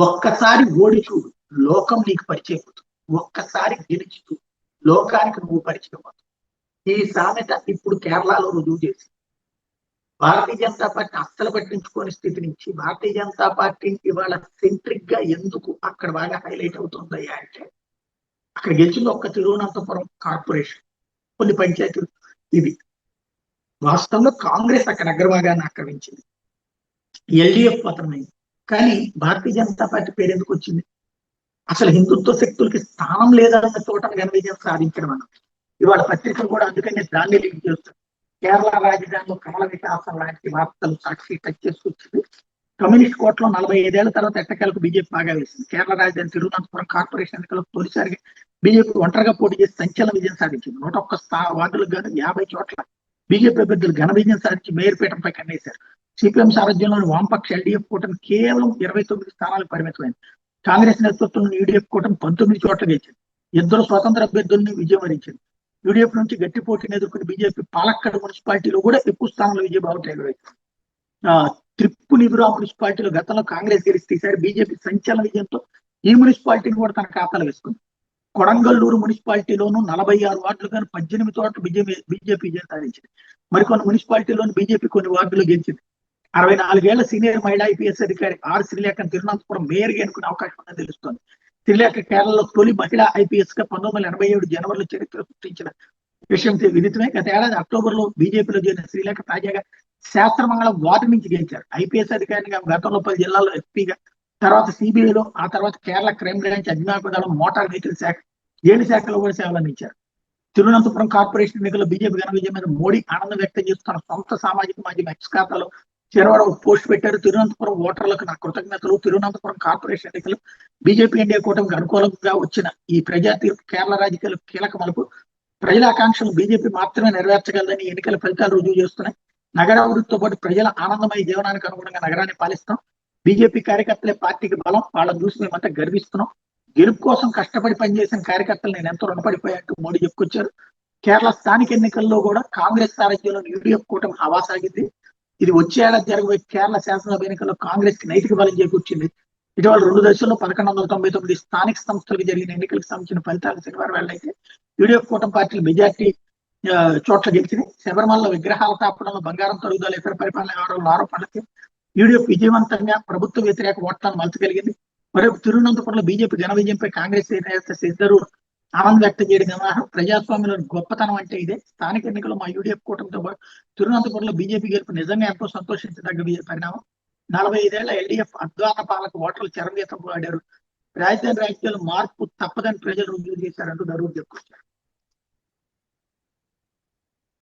ఒక్కసారి ఓడి చూడు, లోకం నీకు పరిచయం అవుతుంది. ఒక్కసారి గెలిచి చూడు, లోకానికి నువ్వు పరిచయం అవుతుంది. ఈ సామెత ఇప్పుడు కేరళలో రుజువు చేసి భారతీయ జనతా పార్టీ అస్సలు పట్టించుకోని స్థితి నుంచి భారతీయ జనతా పార్టీ ఇవాళ సెంట్రిక్ గా ఎందుకు అక్కడ బాగా హైలైట్ అవుతుందయ్యా అంటే, అక్కడ గెలిచింది ఒక్క తిరువనంతపురం కార్పొరేషన్, కొన్ని పంచాయతీలు. ఇది వాస్తవంలో కాంగ్రెస్ అక్కడ అగ్రభాగాన్ని ఆక్రమించింది, ఎల్డిఎఫ్ పతనమైంది. కానీ భారతీయ జనతా పార్టీ పేరు ఎందుకు వచ్చింది? అసలు హిందుత్వ శక్తులకి స్థానం లేదన్న చోట ఘన విజయం సాధించడం అన్నది. ఇవాళ పత్రికలు కూడా అందుకనే దాన్ని లింక్ చేస్తారు. కేరళ రాజధానిలో కమల వికాసం లాంటి వార్తలు సాక్షి టచ్ చేసుకొచ్చింది. కమ్యూనిస్ట్ కోటలో 45 తర్వాత ఎట్టకేలకు బీజేపీ బాగా వేసింది. కేరళ రాజధాని తిరువనంతపురం కార్పొరేషన్ ఎన్నికల్లో తొలిసారిగా బీజేపీ ఒంటరిగా పోటీ చేసి సంచలన విజయం సాధించింది. 101 వార్డులకు గాను 50 చోట్ల బీజేపీ అభ్యర్థులు ఘన విజయం సాధించి మేయర్ పీఠంపై కన్నేశారు. సిపిఎం సారథ్యంలోని వామపక్ష ఎల్డీఎఫ్ కూటమి కేవలం 29 స్థానాలకు పరిమితమైంది. కాంగ్రెస్ నేతృత్వంలోని యూడీఎఫ్ కూటమి 19 చోట్ల గెలిచింది. 2 స్వతంత్ర అభ్యర్థుల్ని విజయం వరించింది. యూడీఎఫ్ నుంచి గట్టి పోటీని ఎదుర్కొన్న బీజేపీ పాలక్కడ్ మున్సిపాలిటీలో కూడా ఎక్కువ స్థానంలో విజయబావుట ఎగవేసింది. త్రిప్పునిదురా మున్సిపాలిటీలో గతంలో కాంగ్రెస్ గెలిస్తే ఈసారి బీజేపీ సంచలన విజయంతో ఈ మున్సిపాలిటీని కూడా తన ఖాతాలో వేసుకుంది. కొడంగల్లూరు మున్సిపాలిటీలోను 46 వార్డులు కానీ 18 చోట్ల బీజేపీ విజయం సాధించింది. మరికొన్ని మున్సిపాలిటీలోని బీజేపీ కొన్ని వార్డులు గెలిచింది. 64 ఏళ్ల సీనియర్ మహిళా ఐపీఎస్ అధికారి ఆర్ శ్రీలేఖను తిరువనంతపురం మేయర్గా ఎన్నుకునే అవకాశం ఉందని తెలుస్తోంది. శ్రీలేఖ కేరళలో తొలి మహిళా ఐపీఎస్ గా 1987 జనవరిలో చరిత్ర సృష్టించిన విషయం విదితమే. గత ఏడాది అక్టోబర్ లో బీజేపీలో చేరిన శ్రీలేఖ తాజాగా శాస్త్రమంగళం వార్డు నుంచి గెలిచారు. ఐపీఎస్ అధికారిగా గతంలో 10 జిల్లాల్లో ఎస్పీగా, తర్వాత సిబిఐలో, ఆ తర్వాత కేరళ క్రైమ్ బ్రాంచ్, అగ్నిమాపక దళం, మోటార్ వెహికల్ శాఖ, జైలు శాఖలో కూడా సేవలు అందించారు. తిరువనంతపురం కార్పొరేషన్ ఎన్నికల్లో బీజేపీ ఘన విజయం మీద మోడీ ఆనందం వ్యక్తం చేస్తూ తన సొంత సామాజిక మాధ్యమ ఎక్స్ ఖాతాలో శనివారం పోస్ట్ పెట్టారు. తిరువనంతపురం ఓటర్లకు నా కృతజ్ఞతలు. తిరువనంతపురం కార్పొరేషన్ ఎన్నికలు బీజేపీ ఎన్డీఏ కూటమికి అనుకూలంగా వచ్చిన ఈ ప్రజా తీర్పు కేరళ రాజకీయాలు కీలక మలుపు. ప్రజల ఆకాంక్షలు బీజేపీ మాత్రమే నెరవేర్చగలదని ఎన్నికల ఫలితాలు రుజువు చేస్తున్నాయి. నగర అభివృద్ధితో పాటు ప్రజల ఆనందమయ జీవనానికి అనుగుణంగా నగరాన్ని పాలిస్తాం. బీజేపీ కార్యకర్తలే పార్టీకి బలం, వాళ్ళని చూసి మేమంతా గర్విస్తున్నాం. గెలుపు కోసం కష్టపడి పనిచేసిన కార్యకర్తలు నేను ఎంతో రుణపడిపోయాయంటూ మోడీ చెప్పుకొచ్చారు. కేరళ స్థానిక ఎన్నికల్లో కూడా కాంగ్రెస్ సారథ్యంలో యూడీఎఫ్ కూటమి హవా సాగింది. ఇది వచ్చే ఏడాది జరగబోయే కేరళ శాసనసభ ఎన్నికల్లో కాంగ్రెస్ కి నైతిక బలం చేకూర్చింది. ఇటీవల 2 దశల్లో 1199 స్థానిక సంస్థలకు జరిగిన ఎన్నికలకు సంబంధించిన ఫలితాలు శనివారం వెల్లడైతే యూడీఎఫ్ కూటమి పార్టీలు మెజార్టీ చోట్ల గెలిచినాయి. శబరిమలలో విగ్రహాల తాపడంలో బంగారం తరుగుదల, ఇతర పరిపాలన వ్యవహారాల ఆరోపణలకి యూడీఎఫ్ విజయవంతంగా ప్రభుత్వ వ్యతిరేక ఓట్లను మలచగలిగింది. మరొక తిరువనంతపురంలో బీజేపీ ఘన విజయంపై కాంగ్రెస్ నేత సిద్ధరు ఆనందం వ్యక్తం చేయడం వ్యవహారం. ప్రజాస్వామ్యంలోని గొప్పతనం అంటే ఇదే. స్థానిక ఎన్నికల్లో మా యూడీఎఫ్ కూటమితో పాటు తిరువనంతపురంలో బీజేపీ గెలుపు నిజంగా ఎంతో సంతోషించదగ్గ పరిణామం. 45 ఏళ్ల ఎల్డీఎఫ్ అధ్వాన పాలక ఓటర్లు చరమగీతం పాడారు. రాజధాని రాజకీయాలు మార్పు తప్పదని ప్రజలు రుజువు చేశారంటూ దరూర్ చెప్పుకొచ్చారు.